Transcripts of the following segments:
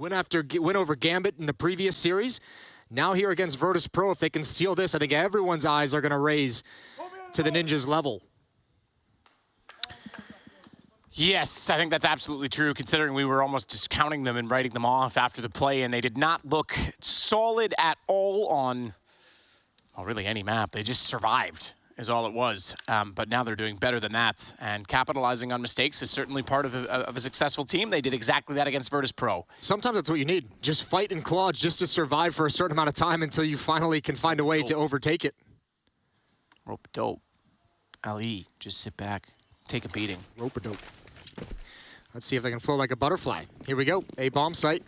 Win over Gambit in the previous series. Now here against Virtus Pro, if they can steal this, I think everyone's eyes are going to raise to the Ninjas level. Yes, I think that's absolutely true, considering we were almost discounting them and writing them off after the play, and they did not look solid at all on, well, really any map. They just survived, is all it was. But now they're doing better than that, and capitalizing on mistakes is certainly part of a successful team. They did exactly that against Virtus Pro. Sometimes that's what you need. Just fight and claw just to survive for a certain amount of time until you finally can find a way to overtake it. Rope-a-dope. Ali, just sit back, take a beating. Rope-a-dope. Let's see if they can flow like a butterfly. Here we go. A bomb site.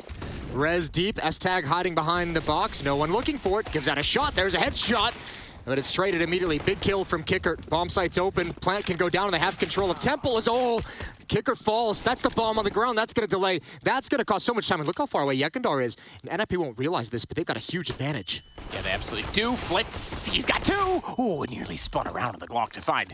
Res deep. S-Tag hiding behind the box. No one looking for it. Gives out a shot. There's a headshot. But it's traded immediately. Big kill from Kicker. Bomb site's open. Plant can go down and they have control of Temple. Kicker falls. That's the bomb on the ground. That's going to delay. That's going to cause so much time. And look how far away Yekindar is. And NIP won't realize this, but they've got a huge advantage. Yeah, they absolutely do. Flitz, he's got two. Oh, nearly spun around on the Glock to find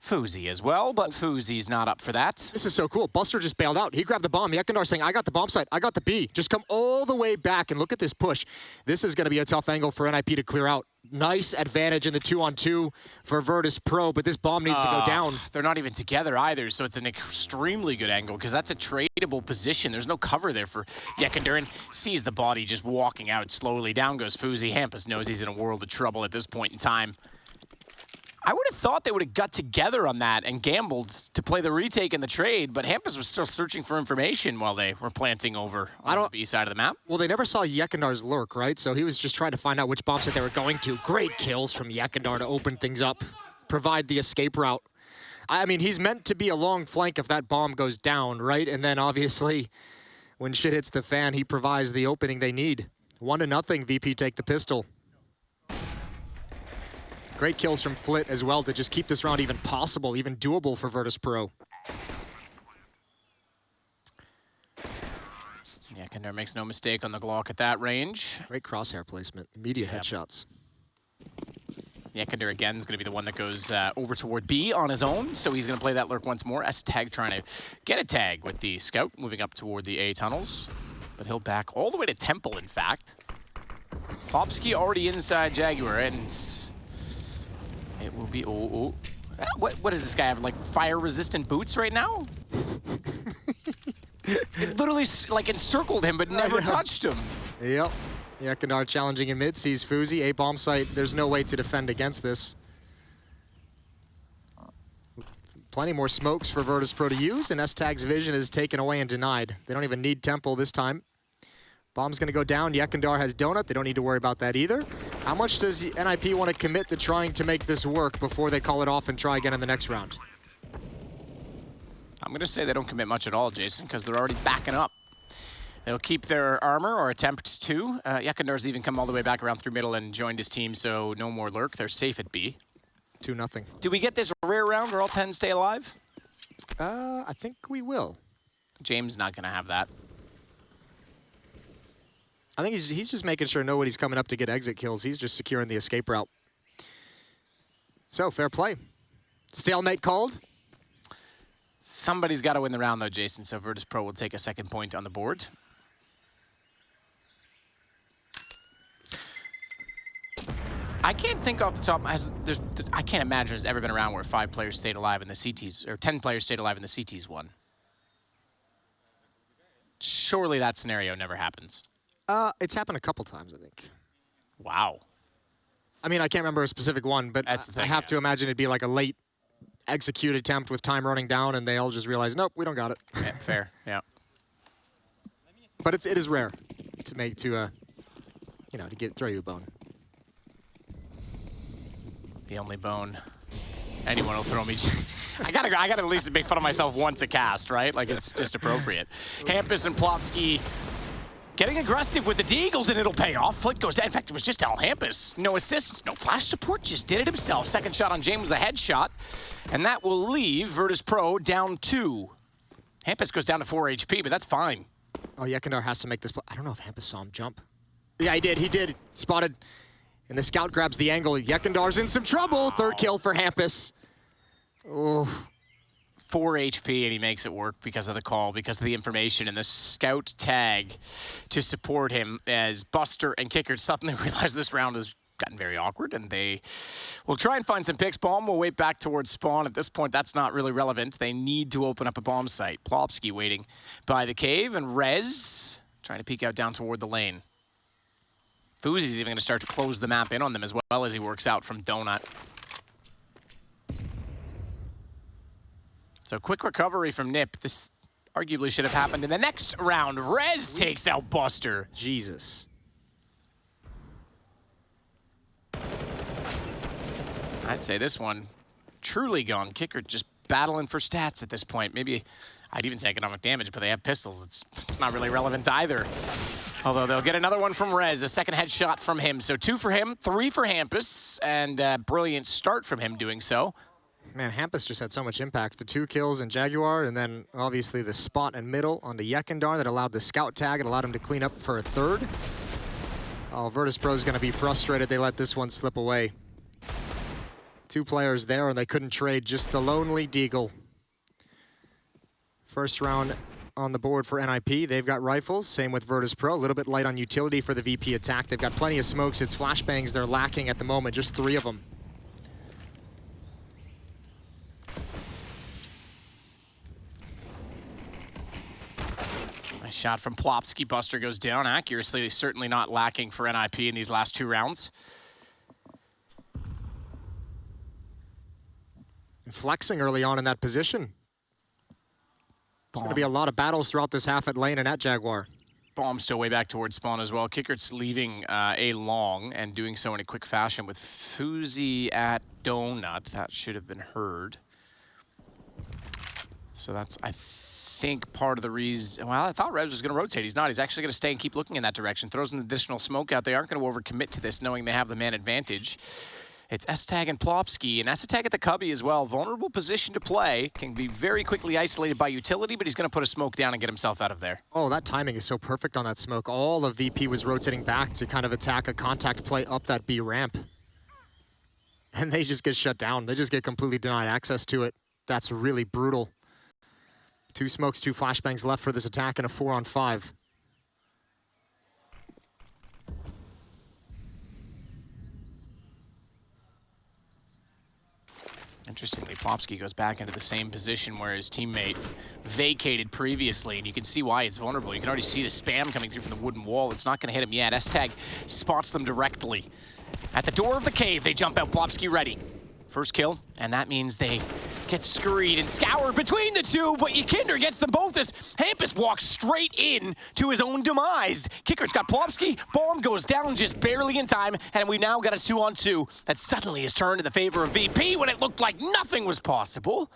Fuzi as well, but Fuzi's not up for that. This is so cool. Buster just bailed out. He grabbed the bomb. Yekindar saying, I got the bomb site. I got the B. Just come all the way back and look at this push. This is going to be a tough angle for NIP to clear out. Nice advantage in the 2-on-2 for Virtus Pro, but this bomb needs to go down. They're not even together either, so it's an extremely good angle because that's a tradable position. There's no cover there for Yekindar, and sees the body just walking out slowly. Down goes Fuzi. Hampus knows he's in a world of trouble at this point in time. I would have thought they would have got together on that and gambled to play the retake in the trade, but Hampus was still searching for information while they were planting over on the B side of the map. Well, they never saw Yekindar's lurk, right? So he was just trying to find out which bomb set they were going to. Great kills from Yekindar to open things up, provide the escape route. I mean, he's meant to be a long flank if that bomb goes down, right? And then obviously, when shit hits the fan, he provides the opening they need. 1-0, VP take the pistol. Great kills from Flit as well to just keep this round even possible, even doable for Virtus Pro. Yekindar makes no mistake on the Glock at that range. Great crosshair placement, immediate headshots. Yekindar again is going to be the one that goes over toward B on his own, so he's going to play that lurk once more. S-Tag trying to get a tag with the scout, moving up toward the A tunnels. But he'll back all the way to Temple, in fact. Popsky already inside Jaguar, and it will be, What does this guy have, like fire-resistant boots right now? It literally like encircled him, but never touched him. Yep. Yekindar challenging in mid, sees Fuzi, A bomb site. There's no way to defend against this. Plenty more smokes for Virtus Pro to use, and S-Tag's vision is taken away and denied. They don't even need Temple this time. Bomb's going to go down. Yekindar has Donut. They don't need to worry about that either. How much does NIP want to commit to trying to make this work before they call it off and try again in the next round? I'm going to say they don't commit much at all, Jason, because they're already backing up. They'll keep their armor, or attempt to. Yekindar's even come all the way back around through middle and joined his team, so no more lurk. They're safe at B. 2-0. Do we get this rare round where all 10 stay alive? I think we will. James not going to have that. I think he's just making sure nobody's coming up to get exit kills. He's just securing the escape route. So, fair play. Stalemate called. Somebody's got to win the round, though, Jason, so Virtus Pro will take a second point on the board. I can't think off the top. I can't imagine there's ever been a round where 5 players stayed alive in the CTs, or 10 players stayed alive in the CTs won. Surely that scenario never happens. It's happened a couple times, I think. Wow. I mean, I can't remember a specific one, but That's the thing, I have to imagine it'd be like a late execute attempt with time running down, and they all just realize, nope, we don't got it. Yeah, fair, yeah. But it is rare to throw you a bone. The only bone anyone will throw me. I gotta at least make fun of myself once a cast, right? Like, it's just appropriate. Hampus and Plopsky getting aggressive with the Deagles, and it'll pay off. Flick goes down. In fact, it was just Al Hampus. No assist, no flash support, just did it himself. Second shot on James was a headshot, and that will leave Virtus Pro down 2. Hampus goes down to 4 HP, but that's fine. Oh, Yekindar has to make this play. I don't know if Hampus saw him jump. Yeah, he did. He did. Spotted. And the scout grabs the angle. Yekindar's in some trouble. Third kill for Hampus. Oh. 4 HP, and he makes it work because of the call, because of the information, and the scout tag to support him as Buster and Kicker suddenly realize this round has gotten very awkward, and they will try and find some picks. Bomb will wait back towards spawn. At this point, that's not really relevant. They need to open up a bomb site. Plopsky waiting by the cave, and Rez trying to peek out down toward the lane. Fuzi's even going to start to close the map in on them as well as he works out from Donut. So quick recovery from Nip. This arguably should have happened in the next round. Rez takes out Buster. Jesus. I'd say this one truly gone. Kicker just battling for stats at this point. Maybe I'd even say economic damage, but they have pistols. It's not really relevant either. Although they'll get another one from Rez, a second headshot from him. So 2 for him, 3 for Hampus, and a brilliant start from him doing so. Man, Hampus just had so much impact. The 2 kills in Jaguar, and then obviously the spot and middle on the Yekindar that allowed the scout tag and allowed him to clean up for a 3rd. Oh, Virtus.pro's gonna be frustrated they let this one slip away. 2 players there, and they couldn't trade, just the lonely Deagle. First round on the board for NIP. They've got rifles, same with Virtus.pro. A little bit light on utility for the VP attack. They've got plenty of smokes. It's flashbangs they're lacking at the moment, just 3 of them. Nice shot from Plopsky. Buster goes down. Accuracy certainly not lacking for NIP in these last 2 rounds. Flexing early on in that position. There's going to be a lot of battles throughout this half at lane and at Jaguar. Bomb still way back towards spawn as well. Kickert's leaving a long and doing so in a quick fashion with Fuzi at Donut. That should have been heard. So that's, I think, part of the reason. Well, I thought Rez was going to rotate. He's not. He's actually going to stay and keep looking in that direction. Throws an additional smoke out. They aren't going to overcommit to this, knowing they have the man advantage. It's S-Tag and Plopsky, and S-Tag at the cubby as well. Vulnerable position to play. Can be very quickly isolated by utility, but he's going to put a smoke down and get himself out of there. Oh, that timing is so perfect on that smoke. All of VP was rotating back to kind of attack a contact play up that B ramp. And they just get shut down. They just get completely denied access to it. That's really brutal. 2 smokes, 2 flashbangs left for this attack, and a 4-on-5. Interestingly, Plopsky goes back into the same position where his teammate vacated previously, and you can see why it's vulnerable. You can already see the spam coming through from the wooden wall. It's not going to hit him yet. S-Tag spots them directly. At the door of the cave, they jump out. Plopsky ready. First kill, and that means they get scurried and scoured between the 2, but Yekindar gets them both as Hampus walks straight in to his own demise. Kicker's got Plopsky, Bomb goes down just barely in time, and we now got a 2-on-2 that suddenly has turned in the favor of VP when it looked like nothing was possible.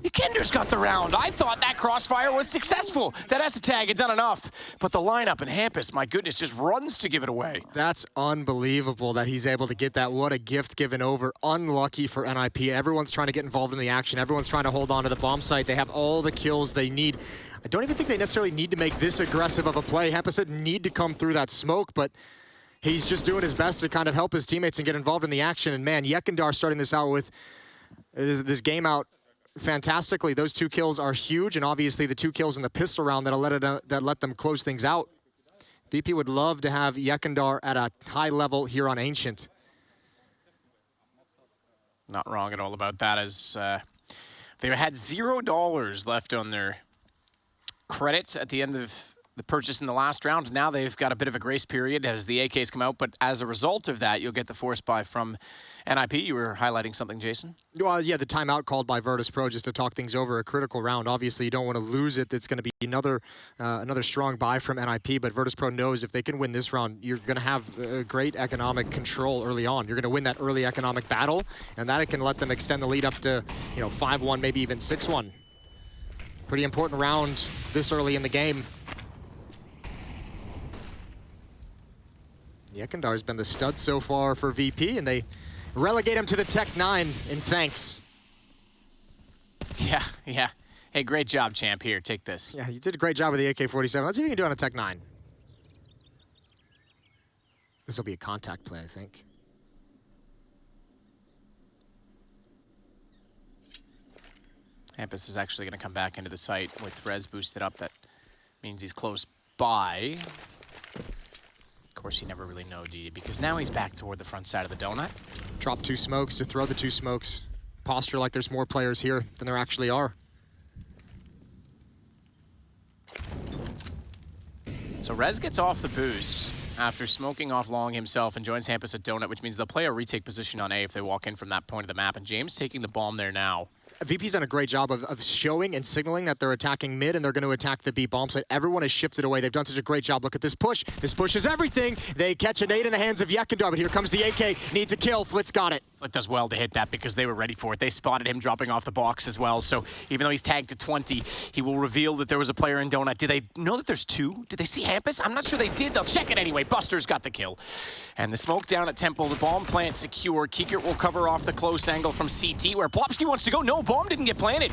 Yekindar's got the round. I thought that crossfire was successful. That S-Tag had done enough. But the lineup in Hampus, my goodness, just runs to give it away. That's unbelievable that he's able to get that. What a gift given over. Unlucky for NIP. Everyone's trying to get involved in the action. Everyone's trying to hold on to the bomb site. They have all the kills they need. I don't even think they necessarily need to make this aggressive of a play. Hampus didn't need to come through that smoke, but he's just doing his best to kind of help his teammates and get involved in the action. And man, Yekindar starting this out with this game out fantastically. Those 2 kills are huge, and obviously the 2 kills in the pistol round that let them close things out. VP would love to have Yekindar at a high level here on Ancient. Not wrong at all about that, as they had $0 left on their credits at the end of the purchase in the last round. Now they've got a bit of a grace period as the AKs come out, but as a result of that, you'll get the force buy from NIP. You were highlighting something, Jason? Well, yeah, the timeout called by Virtus.pro just to talk things over, a critical round. Obviously, you don't want to lose it. It's going to be another strong buy from NIP, but Virtus.pro knows if they can win this round, you're going to have great economic control early on. You're going to win that early economic battle, and that it can let them extend the lead up to 5-1, maybe even 6-1. Pretty important round this early in the game. Yekindar's been the stud so far for VP, and they relegate him to the Tech 9 in thanks. Yeah. Hey, great job, champ. Here, take this. Yeah, you did a great job with the AK-47. Let's see if you can do it on a Tech 9. This will be a contact play, I think. Hampus is actually going to come back into the site with Rez boosted up. That means he's close by. Of course, you never really know, do you? Because now he's back toward the front side of the donut. Drop 2 smokes to throw the 2 smokes. Posture like there's more players here than there actually are. So Rez gets off the boost after smoking off long himself and joins Hampus at donut, which means they'll play a retake position on A if they walk in from that point of the map. And James taking the bomb there now. VP's done a great job of showing and signaling that they're attacking mid and they're going to attack the B bomb site. Everyone has shifted away. They've done such a great job. Look at this push. This push is everything. They catch a nade in the hands of Yekindar, but here comes the AK. Needs a kill. Flitz got it. Flit does well to hit that because they were ready for it. They spotted him dropping off the box as well. So even though he's tagged to 20, he will reveal that there was a player in donut. Did they know that there's 2? Did they see Hampus? I'm not sure they did. They'll check it anyway. Buster's got the kill. And the smoke down at Temple. The bomb plant secure. Kiekert will cover off the close angle from CT where Plopsky wants to go. No, bomb didn't get planted.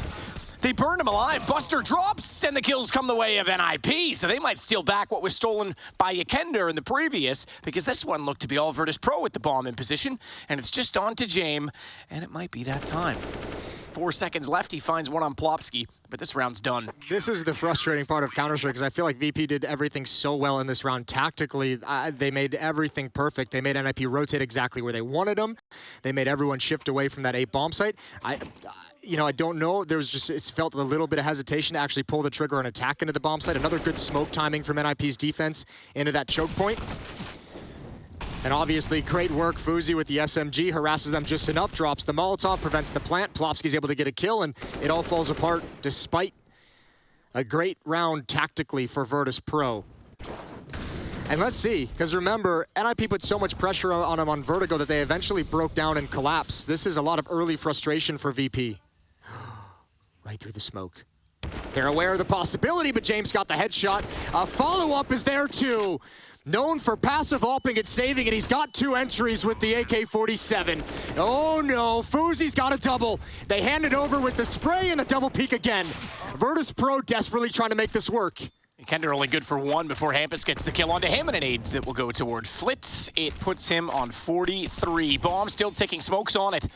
They burned him alive. Buster drops, and the kills come the way of NIP. So they might steal back what was stolen by Yekender in the previous, because this one looked to be all Virtus Pro with the bomb in position, and it's just on to Jame, and it might be that time. 4 seconds left. He finds one on Plopsky, but this round's done. This is the frustrating part of Counter-Strike, because I feel like VP did everything so well in this round. Tactically, they made everything perfect. They made NIP rotate exactly where they wanted them. They made everyone shift away from that A bomb site. I don't know. It's felt a little bit of hesitation to actually pull the trigger and attack into the bomb site. Another good smoke timing from NIP's defense into that choke point. And obviously, great work. Fuzi with the SMG harasses them just enough, drops the Molotov, prevents the plant. Plopsky's able to get a kill, and it all falls apart despite a great round tactically for Virtus Pro. And let's see, because remember, NIP put so much pressure on them on Vertigo that they eventually broke down and collapsed. This is a lot of early frustration for VP. Right through the smoke. They're aware of the possibility, but James got the headshot. A follow-up is there too. Known for passive ulping and saving it, he's got 2 entries with the AK-47. Oh no, Fuzi's got a double. They hand it over with the spray and the double peek again. Virtus Pro desperately trying to make this work. Kender only good for 1 before Hampus gets the kill onto him, and an aid that will go toward Flit. It puts him on 43. Bomb still ticking, smokes on it.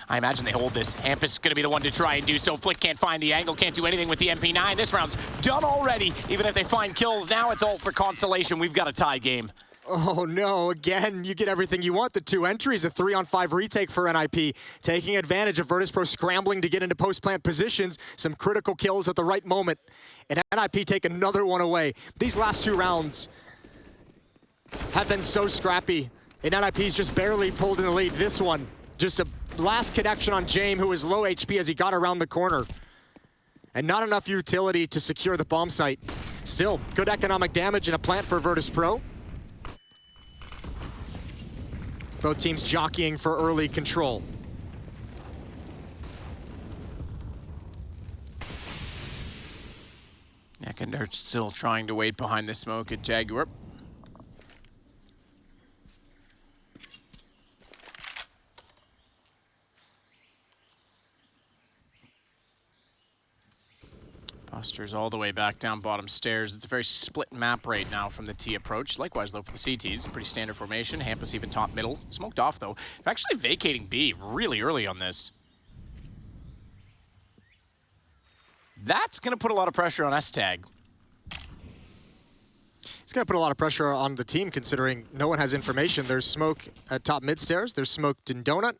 I imagine they hold this. Hampus is going to be the one to try and do so. Flit can't find the angle, can't do anything with the MP9. This round's done already. Even if they find kills, now it's all for consolation. We've got a tie game. Oh no, again, you get everything you want. The 2 entries, a 3-on-5 retake for NIP, taking advantage of Virtus Pro scrambling to get into post-plant positions, some critical kills at the right moment, and NIP take another one away. These last 2 rounds have been so scrappy, and NIP's just barely pulled in the lead. This one, just a last connection on Jame, who was low HP as he got around the corner. And not enough utility to secure the bomb site. Still, good economic damage and a plant for Virtus Pro. Both teams jockeying for early control. Yekender still trying to wait behind the smoke at Jaguar. Buster's all the way back down bottom stairs. It's a very split map right now from the T approach. Likewise, though, for the CTs. Pretty standard formation. Hampus even top middle. Smoked off, though. They're actually vacating B really early on this. That's going to put a lot of pressure on S-Tag. It's going to put a lot of pressure on the team, considering no one has information. There's smoke at top mid stairs. There's smoke in donut.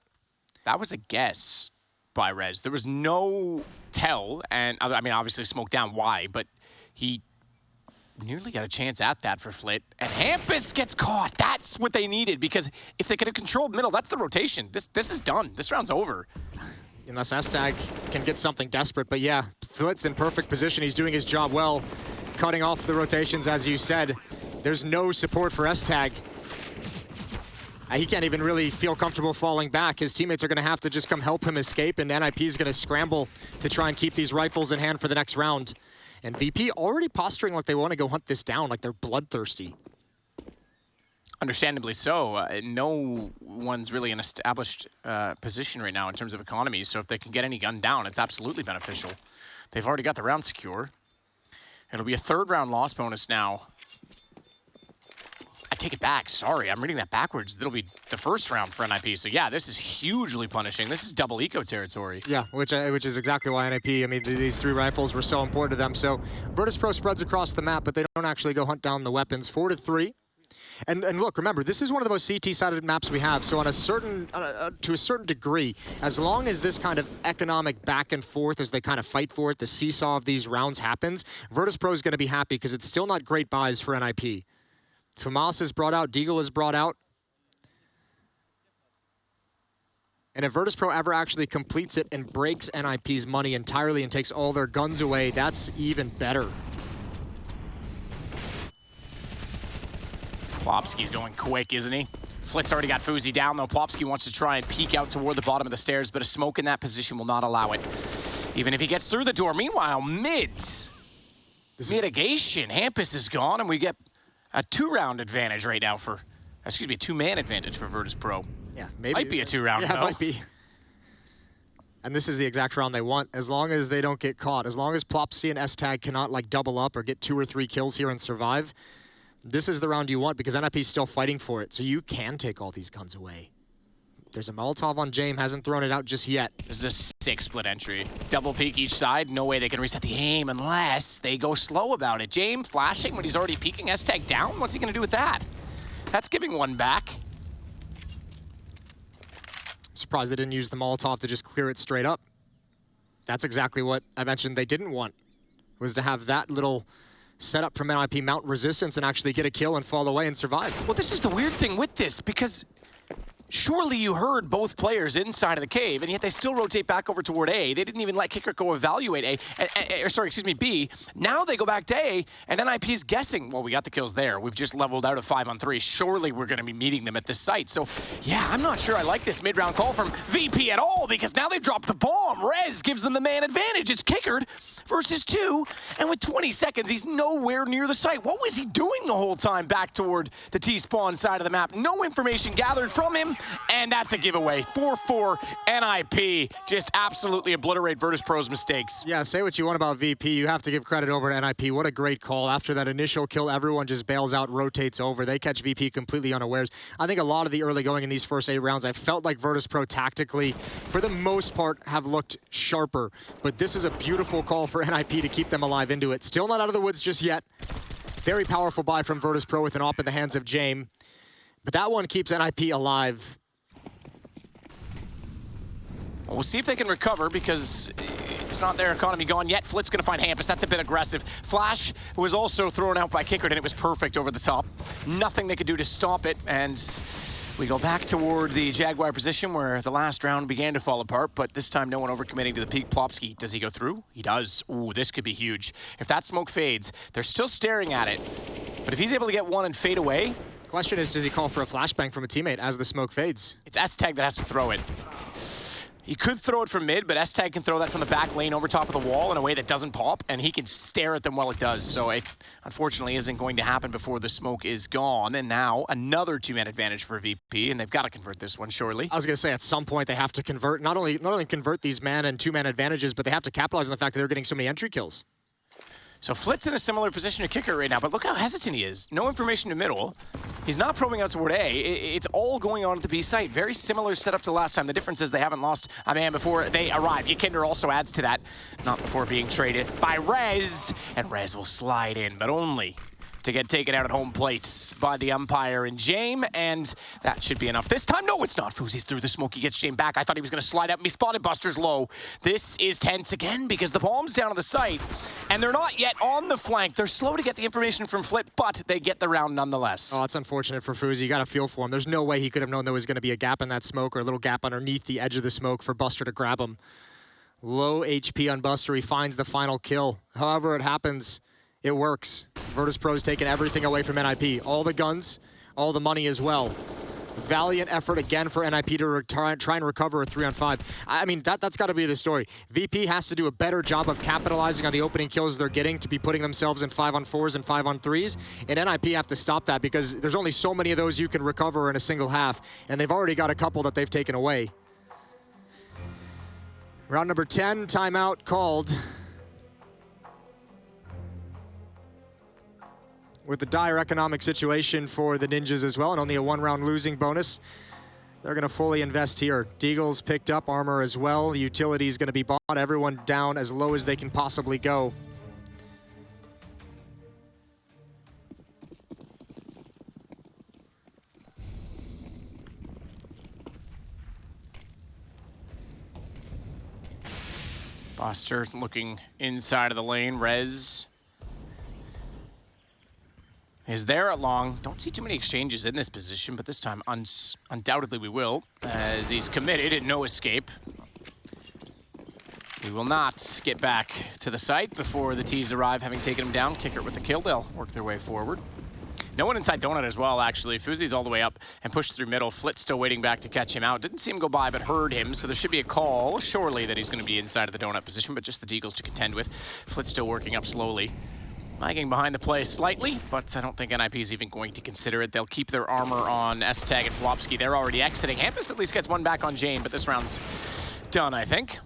That was a guess by Rez. There was no tell, and I mean, obviously smoke down why, but he nearly got a chance at that for Flit, and Hampus gets caught. That's what they needed, because if they could have controlled middle, that's the rotation. This is done. This round's over. Unless S-Tag can get something desperate, but yeah, Flit's in perfect position. He's doing his job well, cutting off the rotations, as you said. There's no support for S-Tag. He can't even really feel comfortable falling back. His teammates are going to have to just come help him escape, and NIP is going to scramble to try and keep these rifles in hand for the next round. And VP already posturing like they want to go hunt this down, like they're bloodthirsty. Understandably so. No one's really in an established position right now in terms of economy, so if they can get any gun down, it's absolutely beneficial. They've already got the round secure. It'll be a 3rd round loss bonus now. take it back. Sorry, I'm reading that backwards. That'll be the first round for NIP. So yeah, this is hugely punishing. This is double eco territory. Yeah, which is exactly why NIP, I mean, these 3 rifles were so important to them. So Virtus.pro spreads across the map, but they don't actually go hunt down the weapons. 4-3. And look, remember, this is one of the most CT-sided maps we have. So on a certain, to a certain degree, as long as this kind of economic back and forth as they kind of fight for it, the seesaw of these rounds happens, Virtus.pro is going to be happy because it's still not great buys for NIP. Famas is brought out, Deagle is brought out. And if Virtus.pro ever actually completes it and breaks NIP's money entirely and takes all their guns away, that's even better. Plopsky's going quick, isn't he? Flitz already got Fuzi down, though. Plopsky wants to try and peek out toward the bottom of the stairs, but a smoke in that position will not allow it. Even if he gets through the door. Meanwhile, mitigation. Hampus is gone, and we get a 2-round advantage right now for, excuse me, a 2-man advantage for Virtus.pro. Yeah, maybe. Might be a 2-round, yeah, though. Might be. And this is the exact round they want, as long as they don't get caught. As long as Plopsky and S-Tag cannot, like, double up or get 2 or 3 kills here and survive, this is the round you want because NIP's still fighting for it, so you can take all these guns away. There's a Molotov on Jame, hasn't thrown it out just yet. This is a 6 split entry. Double peek each side, no way they can reset the aim unless they go slow about it. Jame flashing when he's already peeking, S-Tag down, what's he gonna do with that? That's giving one back. I'm surprised they didn't use the Molotov to just clear it straight up. That's exactly what I mentioned they didn't want, was to have that little setup from NIP mount resistance and actually get a kill and fall away and survive. Well, this is the weird thing with this, because surely you heard both players inside of the cave, and yet they still rotate back over toward A. They didn't even let Kicker go evaluate A, or sorry, excuse me, B. Now they go back to A, and NIP's guessing, well, we got the kills there. We've just leveled out of 5-on-3. Surely we're going to be meeting them at this site. So, yeah, I'm not sure I like this mid-round call from VP at all, because now they've dropped the bomb. Rez gives them the man advantage. It's Kickered versus 2, and with 20 seconds, he's nowhere near the site. What was he doing the whole time back toward the T-spawn side of the map? No information gathered from him. And that's a giveaway. 4-4 NIP. Just absolutely obliterate Virtus.pro's mistakes. Yeah, say what you want about VP. You have to give credit over to NIP. What a great call. After that initial kill, everyone just bails out, rotates over. They catch VP completely unawares. I think a lot of the early going in these first 8 rounds, I felt like Virtus.pro tactically, for the most part, have looked sharper. But this is a beautiful call for NIP to keep them alive into it. Still not out of the woods just yet. Very powerful buy from Virtus.pro with an op in the hands of Jame. But that one keeps NIP alive. We'll see if they can recover because it's not their economy gone yet. Flit's going to find Hampus. That's a bit aggressive. Flash was also thrown out by Kickered, and it was perfect over the top. Nothing they could do to stop it, and we go back toward the Jaguar position where the last round began to fall apart, but this time no one overcommitting to the peak. Plopsky, does he go through? He does. Ooh, this could be huge. If that smoke fades, they're still staring at it, but if he's able to get one and fade away... Question is, does he call for a flashbang from a teammate as the smoke fades? It's S-Tag that has to throw it. He could throw it from mid, but S-Tag can throw that from the back lane over top of the wall in a way that doesn't pop, and he can stare at them while it does. So it, unfortunately, isn't going to happen before the smoke is gone. And now, another 2-man advantage for VP, and they've got to convert this one, surely. I was going to say, at some point, they have to convert, not only convert these man and 2-man advantages, but they have to capitalize on the fact that they're getting so many entry kills. So Flit's in a similar position to Kicker right now, but look how hesitant he is. No information to middle. He's not probing out toward A. It's all going on at the B site. Very similar setup to last time. The difference is they haven't lost a man before they arrive. Ykinder also adds to that. Not before being traded by Rez. And Rez will slide in, but only to get taken out at home plate by the umpire and Jame, and that should be enough this time. No, it's not. Fuzi's through the smoke. He gets Jame back. I thought he was going to slide out and be spotted. Buster's low. This is tense again because the bomb's down on the site, and they're not yet on the flank. They're slow to get the information from Flit, but they get the round nonetheless. Oh, it's unfortunate for Fuzi. You got to feel for him. There's no way he could have known there was going to be a gap in that smoke or a little gap underneath the edge of the smoke for Buster to grab him. Low HP on Buster. He finds the final kill. However it happens, it works. Virtus.pro's taken everything away from NIP. All the guns, all the money as well. Valiant effort again for NIP to try and recover a 3-on-5. I mean, that's got to be the story. VP has to do a better job of capitalizing on the opening kills they're getting to be putting themselves in 5-on-4s and 5-on-3s. And NIP have to stop that because there's only so many of those you can recover in a single half. And they've already got a couple that they've taken away. Round number 10, timeout called. with the dire economic situation for the Ninjas as well, and only a 1-round losing bonus. They're going to fully invest here. Deagle's picked up armor as well. Utility's going to be bought. Everyone down as low as they can possibly go. Buster looking inside of the lane. Rez is there at long. Don't see too many exchanges in this position, but this time undoubtedly we will, as he's committed and no escape. We will not get back to the site before the T's arrive, having taken him down. Kicker with the kill. They'll work their way forward. No one inside Donut as well, actually. Fuzi's all the way up and pushed through middle. Flit's still waiting back to catch him out. Didn't see him go by, but heard him, so there should be a call, surely, that he's going to be inside of the Donut position, but just the Deagles to contend with. Flit's still working up slowly. Lagging behind the play slightly, but I don't think NIP is even going to consider it. They'll keep their armor on S-Tag and Plopsky. They're already exiting. Hampus at least gets one back on Jane, but this round's done, I think.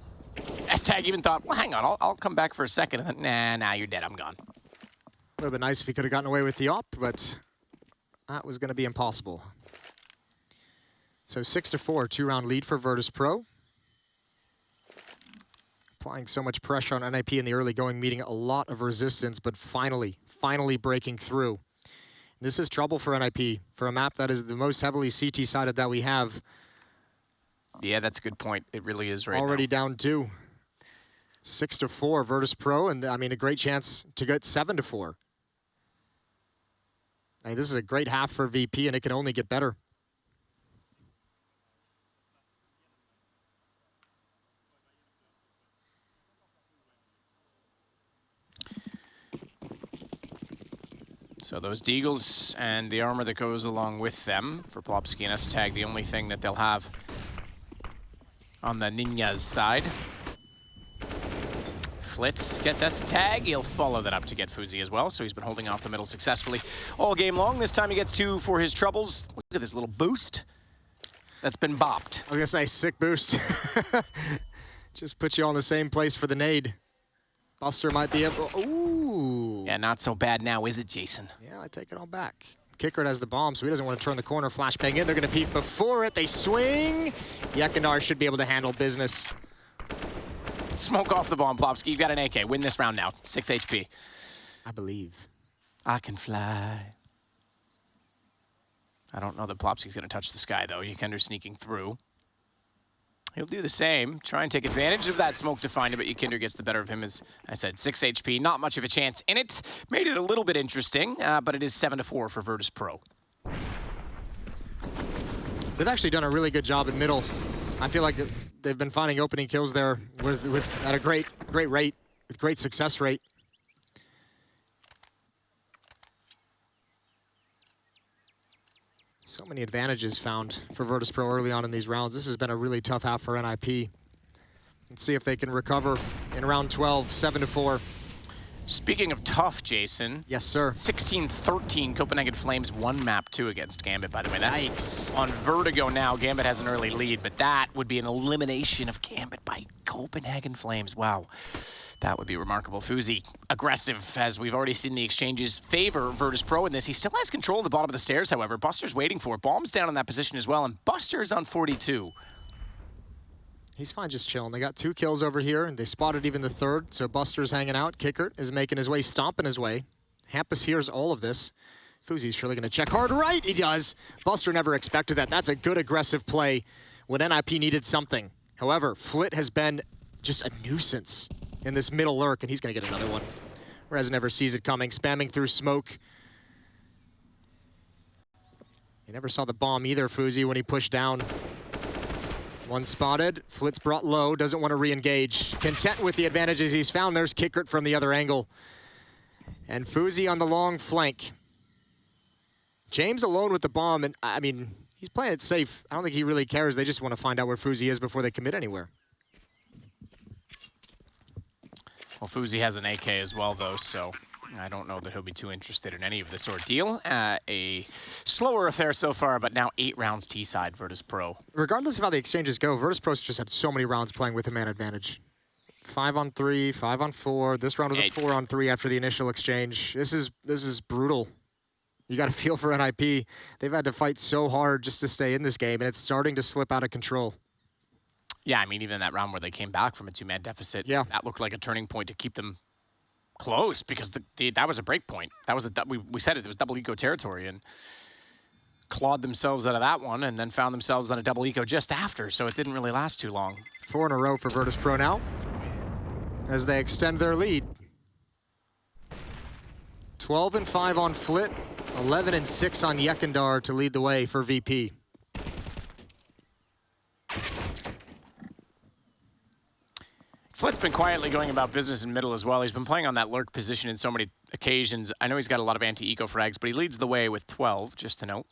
S-Tag even thought, well, hang on, I'll come back for a second, and then, nah, you're dead, I'm gone. Would have been nice if he could have gotten away with the op, but that was going to be impossible. So 6-4, 2-round lead for Virtus.pro. Applying so much pressure on NIP in the early going, meeting a lot of resistance, but finally breaking through. This is trouble for NIP, for a map that is the most heavily CT-sided that we have. Yeah, that's a good point. It really is right Already now. down 2. 6-4, Virtus.pro, and I mean, a great chance to get 7-4. I mean, this is a great half for VP, and it can only get better. So those Deagles and the armor that goes along with them for Plopsky and S-Tag, the only thing that they'll have on the Ninja's side. Flitz gets S-Tag. He'll follow that up to get Fuzi as well, so he's been holding off the middle successfully all game long. This time he gets 2 for his troubles. Look at this little boost that's been bopped. I was gonna say, sick boost. Just put you all in the same place for the nade. Buster might be able, ooh. Yeah, not so bad now, is it, Jason? Yeah, I take it all back. Kicker has the bomb, so he doesn't want to turn the corner. Flashbang in, they're gonna peek before it. They swing. Yekindar should be able to handle business. Smoke off the bomb, Plopsky. You've got an AK. Win this round now. 6 HP. I believe. I can fly. I don't know that Plopsky's going to touch the sky, though. Yekindar sneaking through. He'll do the same. Try and take advantage of that smoke to find it, but Yekindar gets the better of him, as I said. 6 HP. Not much of a chance in it. Made it a little bit interesting, but it is 7-4 for Virtus.pro. They've actually done a really good job in middle. I feel like they've been finding opening kills there at a great rate, with great success rate. So many advantages found for Virtus.pro early on in these rounds. This has been a really tough half for NIP. Let's see if they can recover in round 12, 7-4. Speaking of tough, Jason. Yes, sir. 16-13, Copenhagen Flames won map 2 against Gambit, by the way. That's Yikes. on Vertigo now. Gambit has an early lead, but that would be an elimination of Gambit by Copenhagen Flames. Wow. That would be remarkable. Fuzi, aggressive, as we've already seen the exchanges favor Virtus.pro in this. He still has control of the bottom of the stairs, however. Buster's waiting for it. Bomb's down in that position as well, and Buster's on 42. He's fine just chilling. They got 2 kills over here, and they spotted even the 3rd, so Buster's hanging out. Kicker is making his way, stomping his way. Hampus hears all of this. Fuzi's surely going to check hard right. He does. Buster never expected that. That's a good aggressive play when NIP needed something. However, Flit has been just a nuisance in this middle lurk, and he's going to get another one. Rez never sees it coming, spamming through smoke. He never saw the bomb either, Fuzi, when he pushed down. One spotted, Flitz brought low, doesn't want to re-engage. Content with the advantages he's found. There's Kickert from the other angle. And Fuzi on the long flank. James alone with the bomb, and I mean, he's playing it safe. I don't think he really cares. They just want to find out where Fuzi is before they commit anywhere. Well, Fuzi has an AK as well, though, so I don't know that he'll be too interested in any of this ordeal. A slower affair so far, but now 8 rounds T-side, Virtus.pro. Regardless of how the exchanges go, Virtus.pro's just had so many rounds playing with a man advantage. 5-on-3, 5-on-4. This round was a 4-on-3 after the initial exchange. This is brutal. You got to feel for NIP. They've had to fight so hard just to stay in this game, and it's starting to slip out of control. Yeah, I mean, even in that round where they came back from a 2-man deficit, Yeah. that looked like a turning point to keep them close because that was a break point. That was we said it was double eco territory and clawed themselves out of that one and then found themselves on a double eco just after, so it didn't really last too long. 4 in a row for Virtus.pro now as they extend their lead. 12-5 on Flit, 11-6 on Yekindar to lead the way for VP. Flit's been quietly going about business in middle as well. He's been playing on that lurk position in so many occasions. I know he's got a lot of anti-eco frags, but he leads the way with 12, just to note.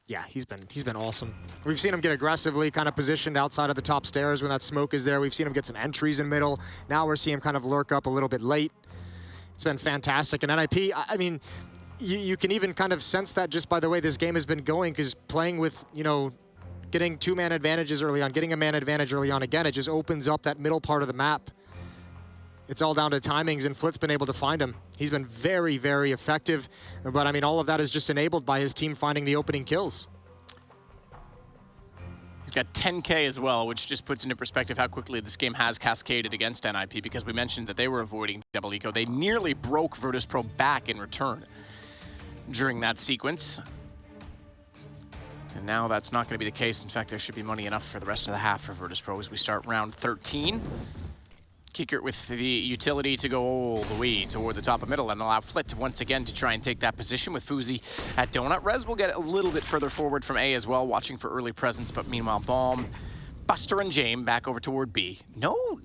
Yeah, he's been awesome. We've seen him get aggressively kind of positioned outside of the top stairs when that smoke is there. We've seen him get some entries in middle. Now we're seeing him kind of lurk up a little bit late. It's been fantastic. And NIP, I mean, you can even kind of sense that just by the way this game has been going, because playing with, you know, getting 2-man advantages early on, getting a man advantage early on again, it just opens up that middle part of the map. It's all down to timings, and Flit's been able to find him. He's been very, very effective, but I mean, all of that is just enabled by his team finding the opening kills. He's got 10K as well, which just puts into perspective how quickly this game has cascaded against NIP, because we mentioned that they were avoiding double eco. They nearly broke Virtus.pro back in return during that sequence. And now that's not going to be the case. In fact, there should be money enough for the rest of the half for Virtus.pro as we start round 13. Kickert with the utility to go all the way toward the top of middle and allow Flit to once again to try and take that position with Fuzi at Donut. Rez will get a little bit further forward from A as well, watching for early presence, but meanwhile, Bomb, Buster, and Jame back over toward B. No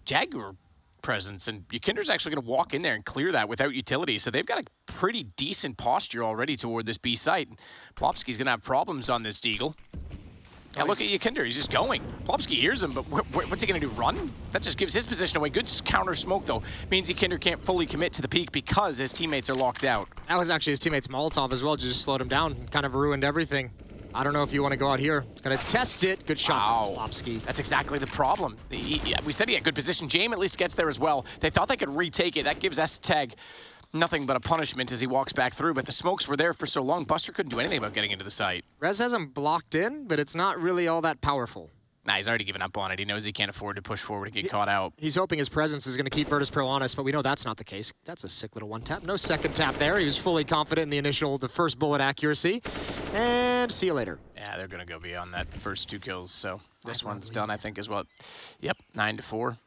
Jaguar presence, and Yukinder's actually going to walk in there and clear that without utility, so they've got a pretty decent posture already toward this B site. Plopsky's going to have problems on this Deagle. Now look at Yukinder, he's just going. Plopsky hears him, but what's he gonna do, run? That just gives his position away. Good counter smoke though. Means Yukinder can't fully commit to the peak because his teammates are locked out. That was actually his teammate's Molotov as well, just slowed him down, kind of ruined everything. I don't know if you want to go out here. Gonna test it. Good shot from Plopsky. That's exactly the problem. We said he had good position. Jame at least gets there as well. They thought they could retake it. That gives S-Tag nothing but a punishment as he walks back through, but the smokes were there for so long, Buster couldn't do anything about getting into the site. Rez has him blocked in, but it's not really all that powerful. Nah, he's already given up on it. He knows he can't afford to push forward and get caught out. He's hoping his presence is going to keep Virtus.pro honest, but we know that's not the case. That's a sick little one tap. No second tap there. He was fully confident in the first bullet accuracy. And see you later. Yeah, they're going to go beyond that first 2 kills, so this one's done, I think, as well. Yep, 9-4.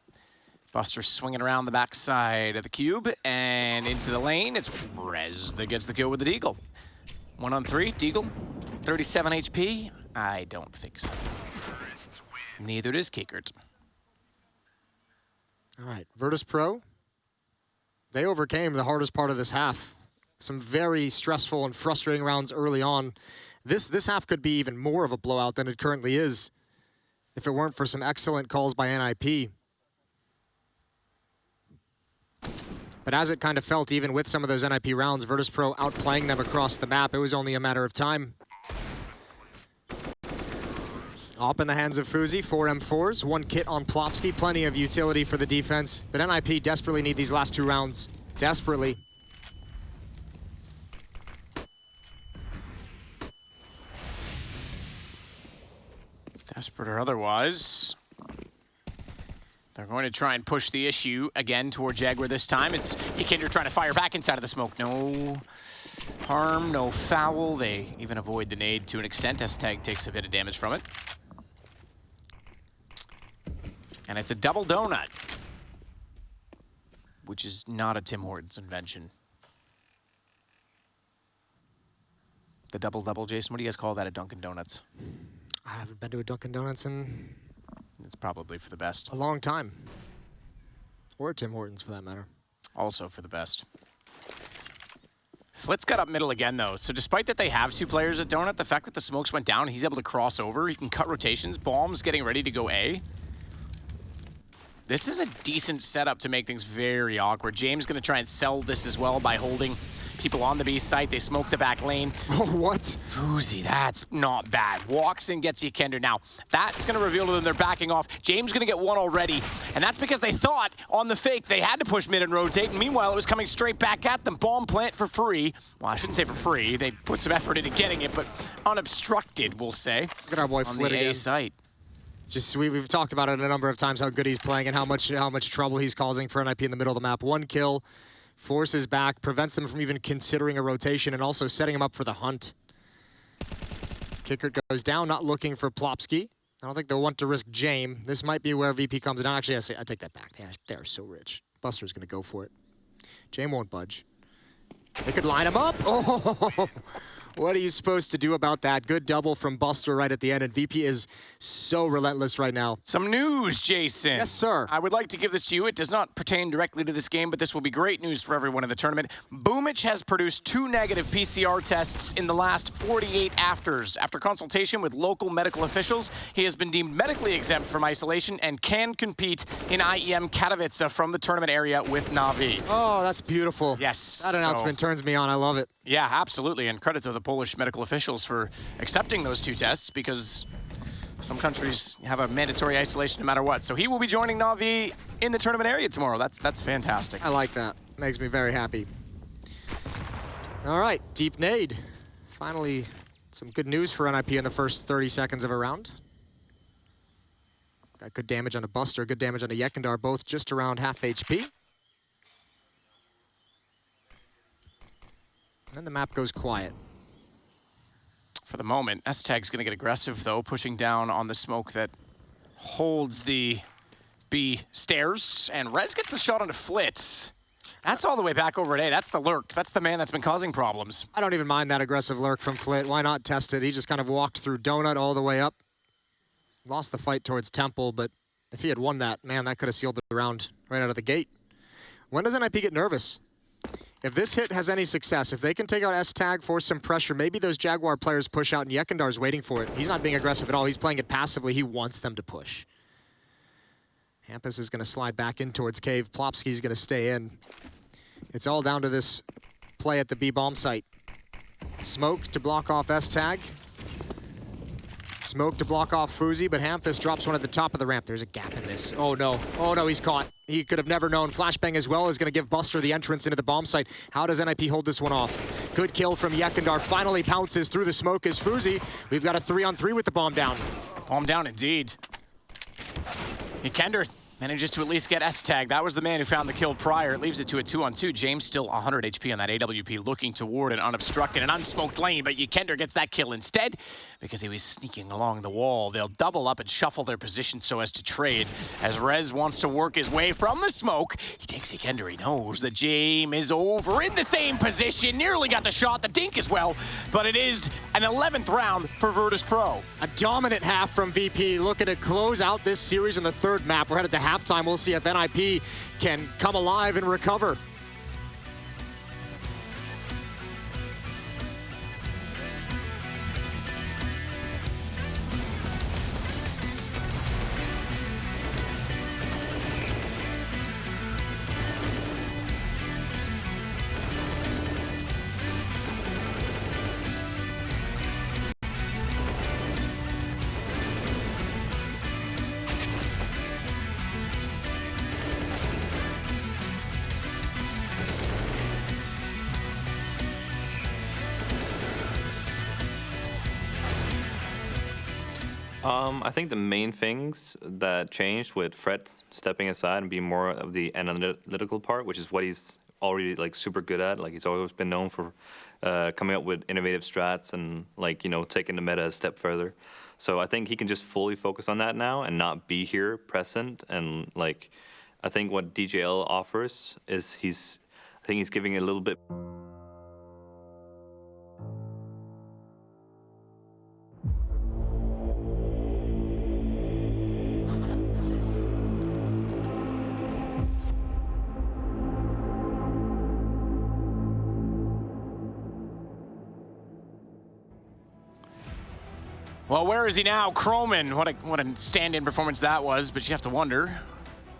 Buster swinging around the backside of the cube and into the lane. It's Rez that gets the kill with the Deagle. 1 on 3, Deagle, 37 HP. I don't think so. Neither does Kickert. All right, Virtus.pro, they overcame the hardest part of this half. Some very stressful and frustrating rounds early on. This half could be even more of a blowout than it currently is if it weren't for some excellent calls by NIP. But as it kind of felt, even with some of those NIP rounds, Virtus.pro outplaying them across the map, it was only a matter of time. Op in the hands of Fuzi, 4 M4s, 1 kit on Plopsky, plenty of utility for the defense. But NIP desperately need these last 2 rounds. Desperately. Desperate or otherwise, they're going to try and push the issue again toward Jaguar this time. It's Yukinder trying to fire back inside of the smoke. No harm, no foul. They even avoid the nade to an extent. S-Tag takes a bit of damage from it. And it's a double donut, which is not a Tim Hortons invention. The double-double, Jason, what do you guys call that at Dunkin' Donuts? I haven't been to a Dunkin' Donuts in It's probably for the best. a long time. Or Tim Hortons, for that matter. Also for the best. Flit's got up middle again, though. So despite that they have 2 players at Donut, the fact that the smokes went down, he's able to cross over. He can cut rotations. Bomb's getting ready to go A. This is a decent setup to make things very awkward. James going to try and sell this as well by holding people on the B site. They smoke the back lane. Oh, what? Fuzi, that's not bad. Walks in, gets Yekender. Now, that's going to reveal to them they're backing off. James going to get one already, and that's because they thought on the fake they had to push mid and rotate, and meanwhile, it was coming straight back at them. Bomb plant for free. Well, I shouldn't say for free. They put some effort into getting it, but unobstructed, we'll say. Look at our boy on Flit the A again. site. Just we've talked about it a number of times how good he's playing and how much trouble he's causing for NIP in the middle of the map. One kill, forces back, prevents them from even considering a rotation, and also setting him up for the hunt. Kicker goes down, not looking for Plopsky. I don't think they'll want to risk Jame. This might be where VP comes down. Actually, I take that back. They're so rich. Buster's going to go for it. Jame won't budge. They could line him up. Oh, what are you supposed to do about that? Good double from Buster right at the end, and VP is so relentless right now. Some news, Jason. Yes, sir. I would like to give this to you. It does not pertain directly to this game, but this will be great news for everyone in the tournament. Boomich has produced 2 negative PCR tests in the last 48 afters. After consultation with local medical officials, he has been deemed medically exempt from isolation and can compete in IEM Katowice from the tournament area with Na'Vi. Oh, that's beautiful. Yes. That announcement turns me on. I love it. Yeah, absolutely. And credit to the Polish medical officials for accepting those 2 tests, because some countries have a mandatory isolation no matter what. So he will be joining Na'Vi in the tournament area tomorrow. That's fantastic. I like that. Makes me very happy. All right, deep nade. Finally, some good news for NIP in the first 30 seconds of a round. Got good damage on a Buster, good damage on a Yekindar, both just around half HP. And then the map goes quiet. For the moment, S-Tag's going to get aggressive, though, pushing down on the smoke that holds the B stairs. And Rez gets the shot onto Flitz. That's all the way back over at A. That's the lurk. That's the man that's been causing problems. I don't even mind that aggressive lurk from Flit. Why not test it? He just kind of walked through Donut all the way up. Lost the fight towards Temple, but if he had won that, man, that could have sealed the round right out of the gate. When does NIP get nervous? If this hit has any success, if they can take out S-Tag, force some pressure, maybe those Jaguar players push out and Yekindar's waiting for it. He's not being aggressive at all. He's playing it passively. He wants them to push. Hampus is going to slide back in towards Cave. Plopsky's going to stay in. It's all down to this play at the B-bomb site. Smoke to block off S-Tag. Smoke to block off Fuzi, but Hampus drops one at the top of the ramp. There's a gap in this. Oh no, he's caught. He could have never known. Flashbang as well is going to give Buster the entrance into the bomb site. How does NIP hold this one off? Good kill from Yekindar. Finally pounces through the smoke as Fuzi. We've got a 3-on-3 with the bomb down. Bomb down indeed. Yekender manages to at least get S-Tag. That was the man who found the kill prior. It leaves it to a 2-on-2. James still 100 HP on that AWP, looking toward an unobstructed and unsmoked lane, but Yekender gets that kill instead because he was sneaking along the wall. They'll double up and shuffle their position so as to trade. As Rez wants to work his way from the smoke, he takes Yekender. He knows that James is over in the same position. Nearly got the shot, the dink as well, but it is an 11th round for Virtus Pro. A dominant half from VP, looking to close out this series in the third map. We're headed to halftime. We'll see if NIP can come alive and recover. I think the main things that changed with Fred stepping aside and being more of the analytical part, which is what he's already like super good at. Like he's always been known for coming up with innovative strats and like, you know, taking the meta a step further. So I think he can just fully focus on that now and not be here present. And like, I think what DJL offers is I think he's giving a little bit. Well, where is he now? Croman, what a stand-in performance that was, but you have to wonder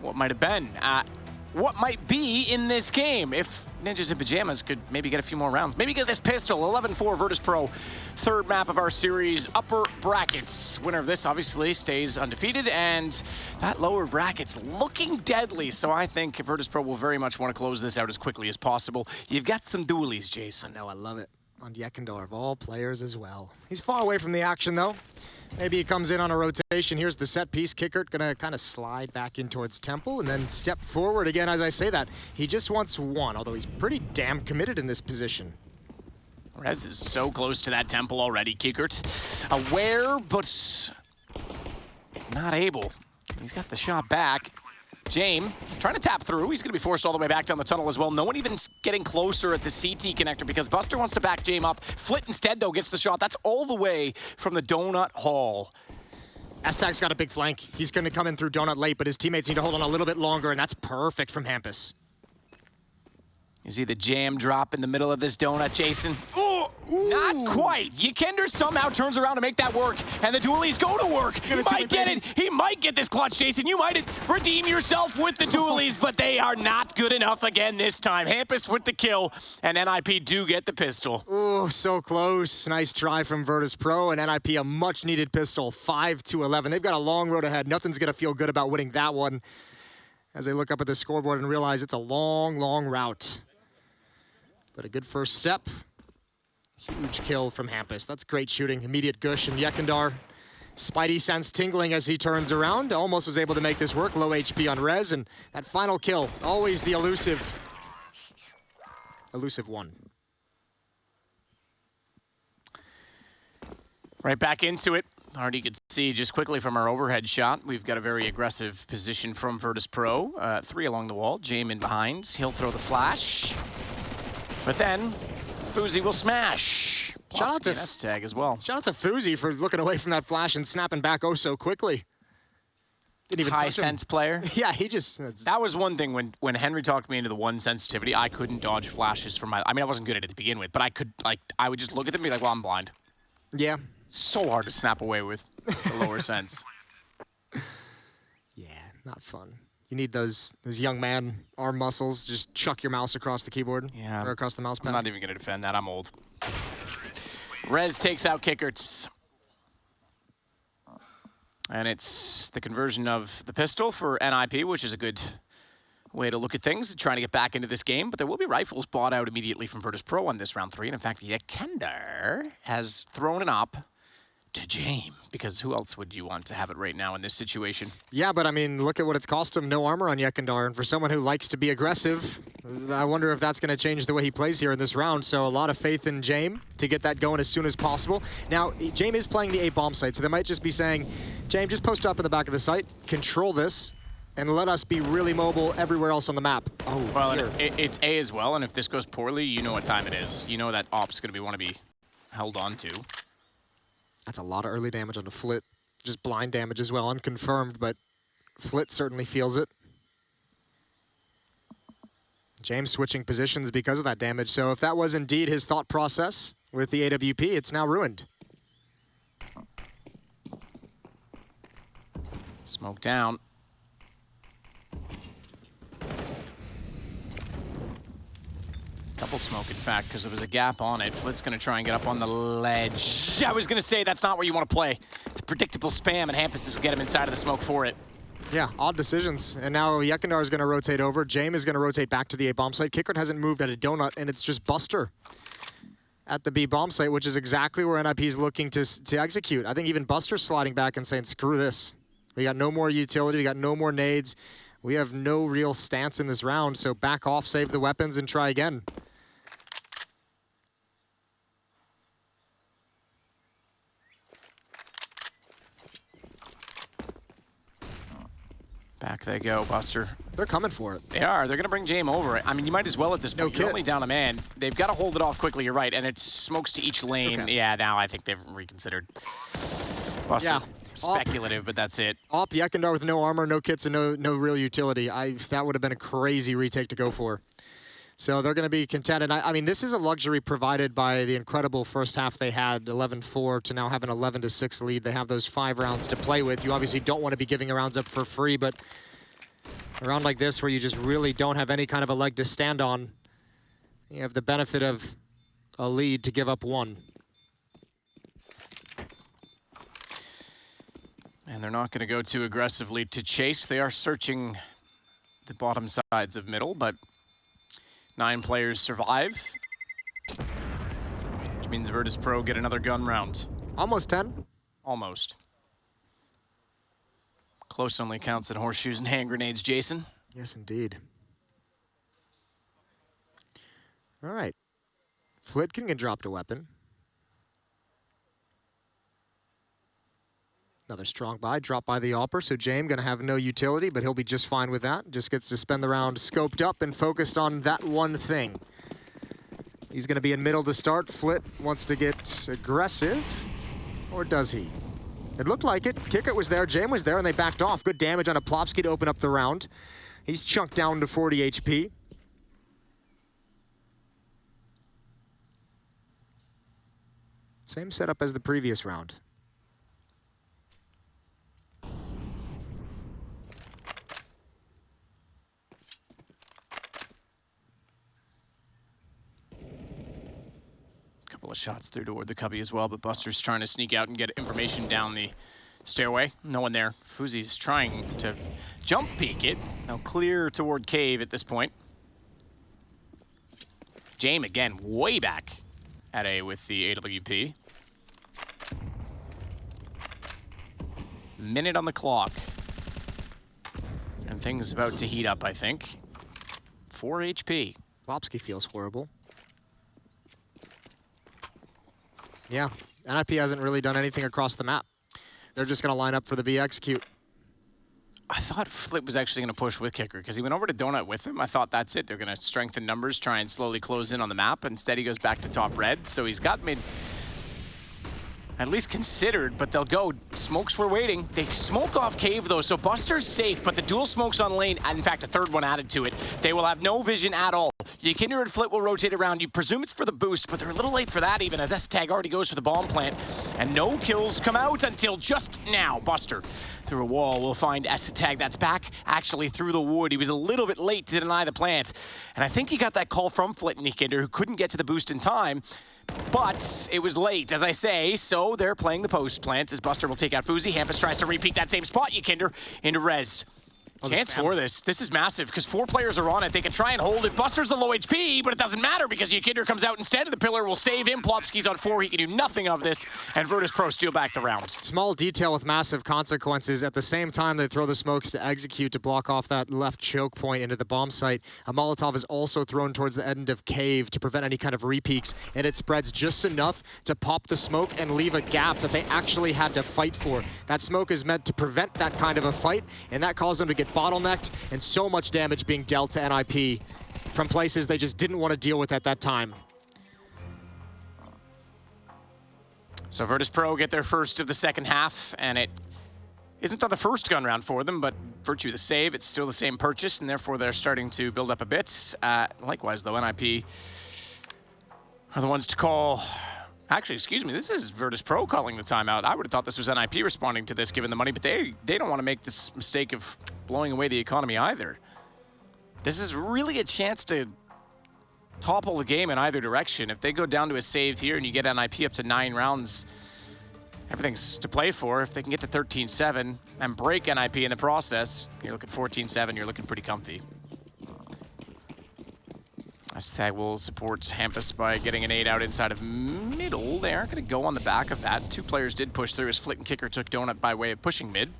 what might have been. what might be in this game if Ninjas in Pajamas could maybe get a few more rounds. Maybe get this pistol. 11-4 Virtus Pro, third map of our series, upper brackets. Winner of this obviously stays undefeated, and that lower bracket's looking deadly. So I think Virtus Pro will very much want to close this out as quickly as possible. You've got some dualies, Jason. I know, I love it. On Yekindar, of all players as well. He's far away from the action, though. Maybe he comes in on a rotation. Here's the set piece. Kickert gonna kind of slide back in towards Temple and then step forward again as I say that. He just wants one, although he's pretty damn committed in this position. Rez is so close to that Temple already, Kickert. Aware, but not able. He's got the shot back. Jame trying to tap through. He's going to be forced all the way back down the tunnel as well. No one even getting closer at the CT connector because Buster wants to back Jame up. Flit instead, though, gets the shot. That's all the way from the Donut Hall. S-Tag's got a big flank. He's going to come in through Donut late, but his teammates need to hold on a little bit longer, and that's perfect from Hampus. You see the jam drop in the middle of this donut, Jason? Oh, not quite. Yekindar somehow turns around to make that work, and the dualies go to work. He might get it. He might get this clutch, Jason. You might redeem yourself with the dualies, but they are not good enough again this time. Hampus with the kill, and NIP do get the pistol. Oh, so close. Nice try from Virtus Pro, and NIP a much-needed pistol, 5-11. They've got a long road ahead. Nothing's going to feel good about winning that one as they look up at the scoreboard and realize it's a long, long route. But a good first step. Huge kill from Hampus. That's great shooting. Immediate gush, and Yekindar, Spidey sense tingling as he turns around. Almost was able to make this work. Low HP on Rez, and that final kill, always the elusive one. Right back into it. Already could see just quickly from our overhead shot, we've got a very aggressive position from Virtus Pro. 3 along the wall, Jame in behind. He'll throw the flash. But then, Fuzi will smash. Shout out to S-Tag as well. Shout out to Fuzi for looking away from that flash and snapping back oh so quickly. Didn't even High touch him. sense player. Yeah, he just... That was one thing when Henry talked me into the one sensitivity, I couldn't dodge flashes from my... I mean, I wasn't good at it to begin with, but I could, like, I would just look at them and be like, well, I'm blind. Yeah. So hard to snap away with the lower sense. Yeah, not fun. You need those young man arm muscles. Just chuck your mouse across the keyboard. Yeah. Or across the mouse pad. I'm not even going to defend that. I'm old. Rez takes out Kickerts. And it's the conversion of the pistol for NIP, which is a good way to look at things, trying to get back into this game. But there will be rifles bought out immediately from Virtus Pro on this round 3. And in fact, Yekindar has thrown an op to Jame, because who else would you want to have it right now in this situation? Yeah, but I mean, look at what it's cost him. No armor on Yekindar, and for someone who likes to be aggressive, I wonder if that's going to change the way he plays here in this round. So a lot of faith in Jame to get that going as soon as possible. Now, Jame is playing the A bomb site, so they might just be saying, Jame, just post up in the back of the site, control this, and let us be really mobile everywhere else on the map. Oh, well, it's A as well, and if this goes poorly, you know what time it is. You know that op's going to want to be held on to. That's a lot of early damage on the Flit. Just blind damage as well, unconfirmed, but Flit certainly feels it. James switching positions because of that damage, so if that was indeed his thought process with the AWP, it's now ruined. Smoke down. Double smoke, in fact, because there was a gap on it. Flit's going to try and get up on the ledge. I was going to say that's not where you want to play. It's a predictable spam, and Hampus will get him inside of the smoke for it. Yeah, odd decisions. And now Yekindar is going to rotate over. Jame is going to rotate back to the A bomb site. Kickert hasn't moved at a donut, and it's just Buster at the B bomb site, which is exactly where NIP is looking to execute. I think even Buster's sliding back and saying, screw this. We got no more utility. We got no more nades. We have no real stance in this round, so back off, save the weapons, and try again. Back they go, Buster. They're coming for it. They are. They're going to bring Jame over. I mean, you might as well at this point. You're only down a man. They've got to hold it off quickly. You're right. And it smokes to each lane. Okay. Yeah, now I think they've reconsidered. Buster, yeah. Speculative, but that's it. Op Yekindar with no armor, no kits, and no real utility. That would have been a crazy retake to go for. So they're going to be content. And I mean, this is a luxury provided by the incredible first half they had, 11-4, to now have an 11-6 lead. They have those 5 rounds to play with. You obviously don't want to be giving rounds up for free, but A round like this where you just really don't have any kind of a leg to stand on, you have the benefit of a lead to give up one. And they're not going to go too aggressively to chase. They are searching the bottom sides of middle, but 9 players survive, which means Virtus.pro get another gun round. Almost 10. Almost. Close only counts in horseshoes and hand grenades, Jason. Yes, indeed. All right. Flitkin can drop a weapon. Another strong buy, drop by the AWPer, so James gonna have no utility, but he'll be just fine with that. Just gets to spend the round scoped up and focused on that one thing. He's gonna be in middle to start. Flit wants to get aggressive, or does he? It looked like it. Kickert was there, James was there, and they backed off. Good damage on a Plopsky to open up the round. He's chunked down to 40 HP. Same setup as the previous round. Couple of shots through toward the cubby as well, but Buster's trying to sneak out and get information down the stairway. No one there. Fuzi's trying to jump peek it. Now clear toward cave at this point. James again, way back at A with the AWP. Minute on the clock. And things about to heat up, I think. 4 HP. Plopsky feels horrible. Yeah, NIP hasn't really done anything across the map. They're just going to line up for the B execute. I thought Flit was actually going to push with Kicker because he went over to Donut with him. I thought that's it. They're going to strengthen numbers, try and slowly close in on the map. Instead, he goes back to top red. So he's got mid at least considered, but they'll go. Smokes were waiting. They smoke off cave, though, so Buster's safe, but the dual smokes on lane, and in fact, a third one added to it. They will have no vision at all. Yekindra and Flit will rotate around. You presume it's for the boost, but they're a little late for that even, as S-Tag already goes for the bomb plant, and no kills come out until just now. Buster through a wall will find S-Tag. That's back actually through the wood. He was a little bit late to deny the plant, and I think he got that call from Flit and Yekindra, who couldn't get to the boost in time. But it was late, as I say, so they're playing the post plant as Buster will take out Fuzi. Hampus tries to repeat that same spot. Yekindra into res. Chance for this. This is massive because 4 players are on it. They can try and hold it. Buster's the low HP, but it doesn't matter because Yekindra comes out instead of the pillar. Will save him. Plopsky's on 4. He can do nothing of this. And Virtus.pro steal back the round. Small detail with massive consequences. At the same time, they throw the smokes to execute to block off that left choke point into the bomb site. A Molotov is also thrown towards the end of cave to prevent any kind of repeaks, and it spreads just enough to pop the smoke and leave a gap that they actually had to fight for. That smoke is meant to prevent that kind of a fight, and that caused them to get bottlenecked and so much damage being dealt to NIP from places they just didn't want to deal with at that time. So Virtus.pro get their first of the second half, and it isn't on the first gun round for them, but virtue of the save, it's still the same purchase, and therefore they're starting to build up a bit. Likewise, though, NIP are the ones to call. Actually, excuse me, this is Virtus.pro calling the timeout. I would have thought this was NIP responding to this given the money, but they don't want to make this mistake of blowing away the economy either. This is really a chance to topple the game in either direction. If they go down to a save here and you get NIP up to 9 rounds, everything's to play for. If they can get to 13-7 and break NIP in the process, you're looking 14-7, you're looking pretty comfy. S-Tag will support Hampus by getting an 8 out inside of middle. They aren't going to go on the back of that. 2 players did push through as Flit and Kicker took Donut by way of pushing mid.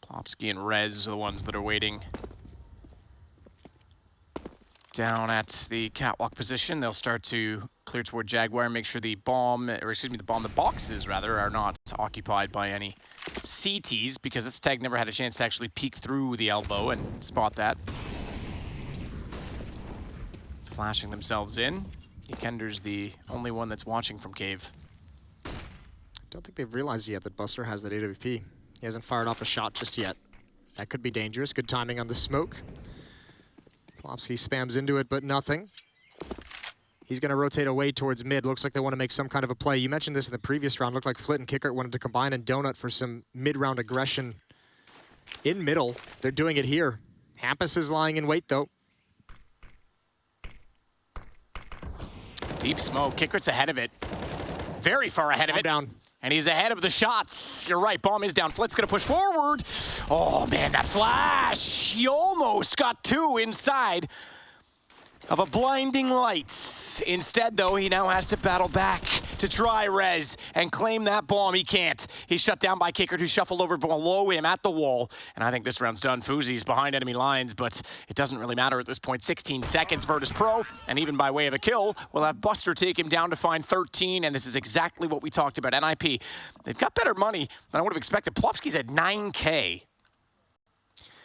Plopsky and Rez are the ones that are waiting. Down at the catwalk position, they'll start to clear toward Jaguar, make sure the bomb, or excuse me, the boxes rather, are not occupied by any CTs, because this tag never had a chance to actually peek through the elbow and spot that. Flashing themselves in. Yekindra's the only one that's watching from cave. I don't think they've realized yet that Buster has that AWP. He hasn't fired off a shot just yet. That could be dangerous. Good timing on the smoke. Plopsky spams into it, but nothing. He's going to rotate away towards mid. Looks like they want to make some kind of a play. You mentioned this in the previous round. Looked like Flit and Kickert wanted to combine and Donut for some mid-round aggression in middle. They're doing it here. Hampus is lying in wait, though. Deep smoke. Kickert's ahead of it. Very far ahead of it. Down. And he's ahead of the shots. You're right, bomb is down. Flit's gonna push forward. Oh man, that flash. He almost got two inside of a blinding lights. Instead, though, he now has to battle back to try res and claim that bomb. He can't. He's shut down by Kickert, who shuffled over below him at the wall. And I think this round's done. Fuzi's behind enemy lines, but it doesn't really matter at this point. 16 seconds, Virtus.pro, and even by way of a kill, we'll have Buster take him down to find 13, and this is exactly what we talked about. NIP, they've got better money than I would have expected. Plopski's at 9K.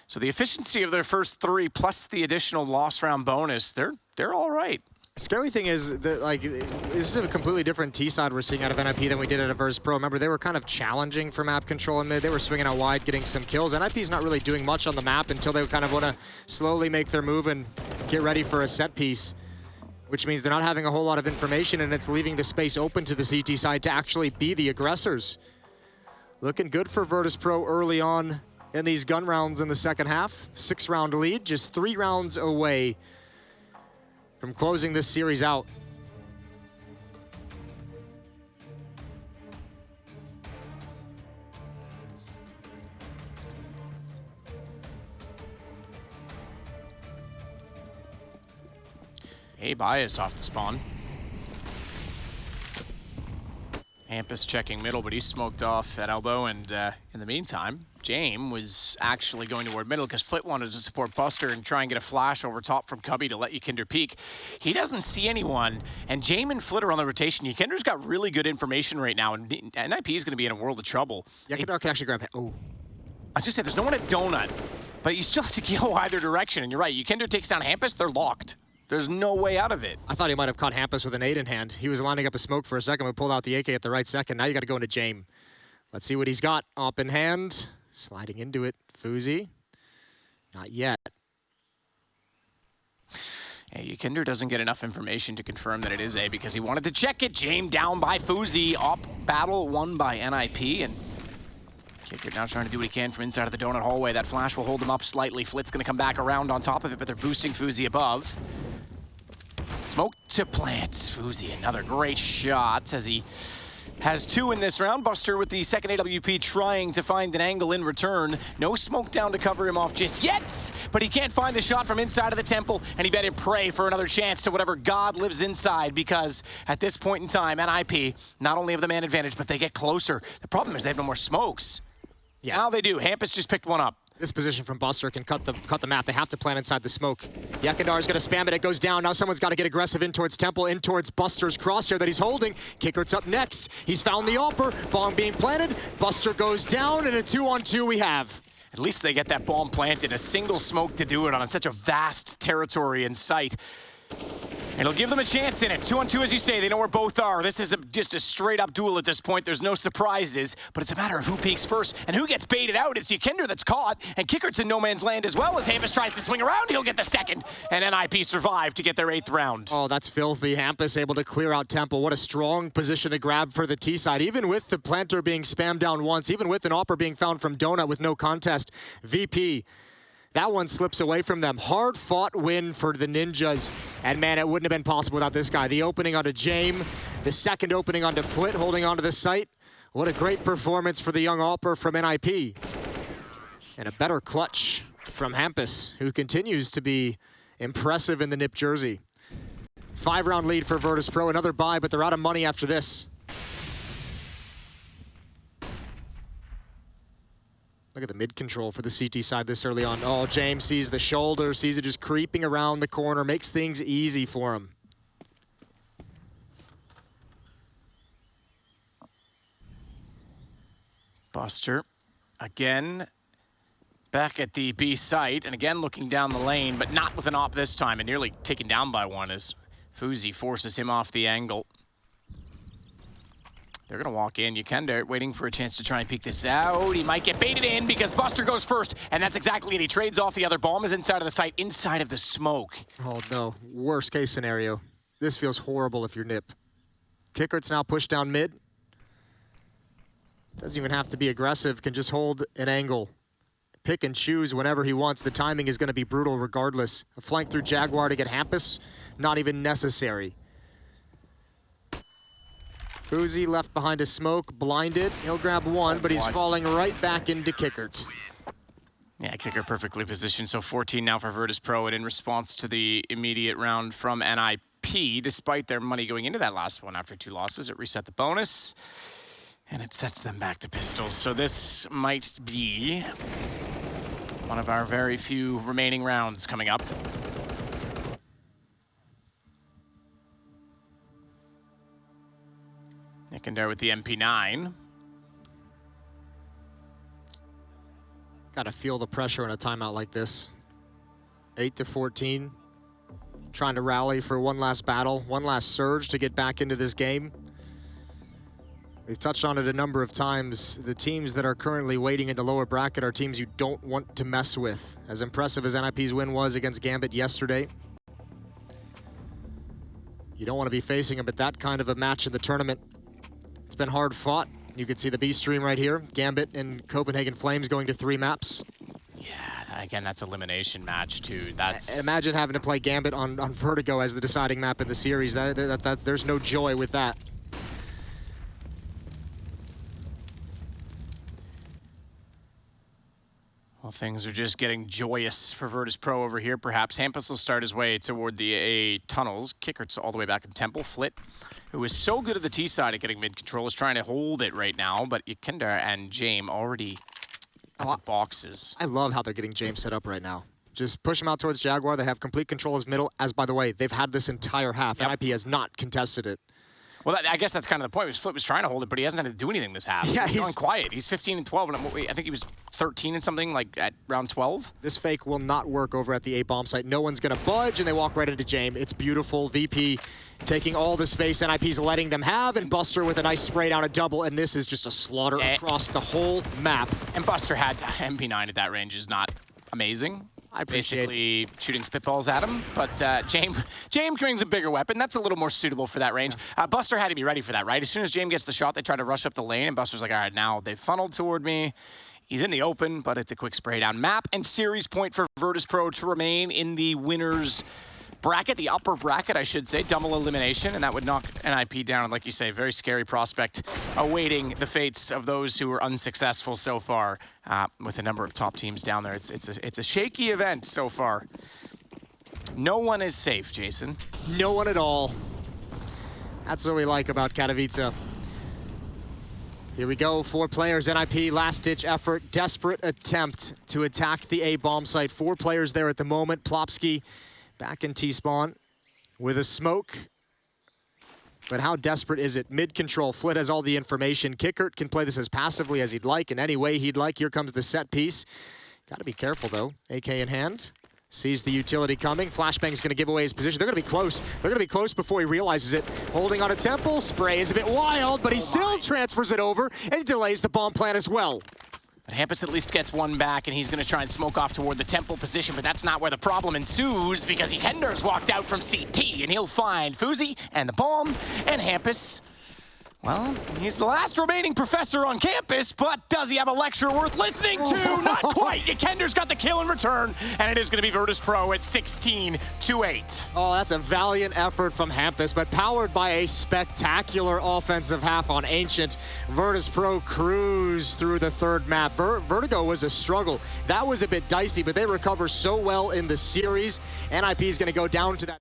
So the efficiency of their first three plus the additional loss round bonus, they're all right. Scary thing is that, like, this is a completely different T-side we're seeing out of NIP than we did at Virtus.pro. Remember, they were kind of challenging for map control in mid. They were swinging out wide, getting some kills. NIP's not really doing much on the map until they kind of want to slowly make their move and get ready for a set piece, which means they're not having a whole lot of information, and it's leaving the space open to the CT side to actually be the aggressors. Looking good for Virtus.pro early on in these gun rounds in the second half. 6-round lead, just 3 rounds away from closing this series out. A bias off the spawn. Hampus checking middle, but he's smoked off at elbow, and in the meantime, Jame was actually going toward middle because Flit wanted to support Buster and try and get a flash over top from Cubby to let Yekindr peek. He doesn't see anyone, and Jame and Flit are on the rotation. Yekindr's got really good information right now, and NIP is going to be in a world of trouble. Yekindr can actually grab it. Oh. I was just saying, there's no one at Donut, but you still have to go either direction, and you're right. Yekindr takes down Hampus, they're locked. There's no way out of it. I thought he might have caught Hampus with an 8 in hand. He was lining up a smoke for a second, but pulled out the AK at the right second. Now you got to go into Jame. Let's see what he's got. Op in hand. Sliding into it. Fuzi. Not yet. Hey, Yekindr doesn't get enough information to confirm that it is A because he wanted to check it. Jame down by Fuzi. Op battle won by NIP. And Kickert now trying to do what he can from inside of the donut hallway. That flash will hold him up slightly. Flit's going to come back around on top of it, but they're boosting Fuzi above. Smoke to plant. Fuzi, another great shot as he has 2 in this round. Buster with the second AWP trying to find an angle in return. No smoke down to cover him off just yet, but he can't find the shot from inside of the temple, and he better pray for another chance to whatever God lives inside, because at this point in time, NIP not only have the man advantage, but they get closer. The problem is they have no more smokes. Yeah. Now they do. Hampus just picked one up. This position from Buster can cut the map. They have to plant inside the smoke. Yekindar's going to spam it. It goes down. Now someone's got to get aggressive in towards Temple, in towards Buster's crosshair that he's holding. Kickert's up next. He's found the AWPer. Bomb being planted. Buster goes down, and a 2-on-2 we have. At least they get that bomb planted. A single smoke to do it on such a vast territory in sight. It'll give them a chance in it. 2-on-2, as you say. They know where both are. This is just a straight-up duel at this point. There's no surprises, but it's a matter of who peeks first and who gets baited out. It's Yekindr that's caught, and Kickert's in no man's land as well. As Hampus tries to swing around, he'll get the second, and NIP survive to get their 8th round. Oh, that's filthy. Hampus able to clear out Temple. What a strong position to grab for the T side. Even with the planter being spammed down once, even with an AWPer being found from Donut with no contest, VP, that one slips away from them. Hard-fought win for the Ninjas. And, man, it wouldn't have been possible without this guy. The opening onto Jame, the second opening onto Flit, holding onto the site. What a great performance for the young AWPer from NIP. And a better clutch from Hampus, who continues to be impressive in the NIP jersey. 5-round lead for Virtus.pro. Another bye, but they're out of money after this. Look at the mid-control for the CT side this early on. Oh, James sees the shoulder, sees it just creeping around the corner, makes things easy for him. Buster, again, back at the B site, and again looking down the lane, but not with an AWP this time, and nearly taken down by one as Fuzi forces him off the angle. They're going to walk in. Yekindr waiting for a chance to try and peek this out. He might get baited in because Buster goes first, and that's exactly it. He trades off the other. Bomb is inside of the site, inside of the smoke. Oh, no. Worst case scenario. this feels horrible if you're Nip. Kickert's now pushed down mid. Doesn't even have to be aggressive, can just hold an angle. Pick and choose whenever he wants. The timing is going to be brutal regardless. A flank through Jaguar to get Hampus, not even necessary. Fuzi left behind a smoke, blinded. He'll grab one, but he's falling right back into Kickert. Yeah, Kicker perfectly positioned. So 14 now for Virtus.pro, and in response to the immediate round from NIP, despite their money going into that last one after 2 losses, it reset the bonus, and it sets them back to pistols. So this might be one of our very few remaining rounds coming up. Nickender with the MP9. Got to feel the pressure in a timeout like this. 8-14. Trying to rally for one last battle, one last surge to get back into this game. We've touched on it a number of times. The teams that are currently waiting in the lower bracket are teams you don't want to mess with. As impressive as NIP's win was against Gambit yesterday, you don't want to be facing them at that kind of a match in the tournament. It's been hard fought. You can see the B stream right here. Gambit and Copenhagen Flames going to 3 maps. Yeah, again, that's elimination match too. That's Imagine having to play Gambit on Vertigo as the deciding map in the series. There's no joy with that. Well, things are just getting joyous for Virtus.pro over here. Perhaps Hampus will start his way toward the A tunnels. Kickert's all the way back in Temple. Flit, who is so good at the T side at getting mid-control, is trying to hold it right now, but Ikendur and James already at the boxes. I love how they're getting James set up right now. Just push him out towards Jaguar. They have complete control as middle, as, by the way, they've had this entire half. Yep. NIP has not contested it. Well, I guess that's kind of the point. Flit was trying to hold it, but he hasn't had to do anything this half. Yeah, he's going quiet. He's 15 and 12, and I think he was 13 and something, like at round 12. This fake will not work over at the A bomb site. No one's going to budge, and they walk right into James. It's beautiful. VP taking all the space NIP's letting them have, and Buster with a nice spray down a double, and this is just a slaughter across the whole map. And Buster had MP9 at that range is not amazing. I appreciate basically shooting spitballs at him, but James brings a bigger weapon. That's a little more suitable for that range. Buster had to be ready for that, right? As soon as James gets the shot, they try to rush up the lane, and Buster's like, all right, now they've funneled toward me. He's in the open, but it's a quick spray down. Map and series point for Virtus.pro to remain in the winners bracket, the upper bracket, I should say, double elimination, and that would knock NIP down. And like you say, very scary prospect awaiting the fates of those who were unsuccessful so far with a number of top teams down there. It's a shaky event so far. No one is safe, Jason. No one at all. That's what we like about Katowice. Here we go, 4 players, NIP, last-ditch effort, desperate attempt to attack the A bomb site. 4 players there at the moment. Plopsky back in T-spawn with a smoke. But how desperate is it? Mid-control, Flit has all the information. Kickert can play this as passively as he'd like, in any way he'd like. Here comes the set piece. Gotta be careful, though. AK in hand. Sees the utility coming. Flashbang's gonna give away his position. They're gonna be close. They're gonna be close before he realizes it. Holding on a Temple. Spray is a bit wild, but he still transfers it over and delays the bomb plant as well. But Hampus at least gets one back, and he's going to try and smoke off toward the Temple position, but that's not where the problem ensues, because Ikendur's walked out from CT, and he'll find Fuzi and the bomb, and Hampus, well, he's the last remaining professor on campus, but does he have a lecture worth listening to? Not quite. Ikendur's got the kill in return, and it is going to be Virtus.pro at 16-8. Oh, that's a valiant effort from Hampus, but powered by a spectacular offensive half on Ancient. Virtus.pro cruised through the 3rd map. Vertigo was a struggle. That was a bit dicey, but they recover so well in the series. NIP is going to go down to that.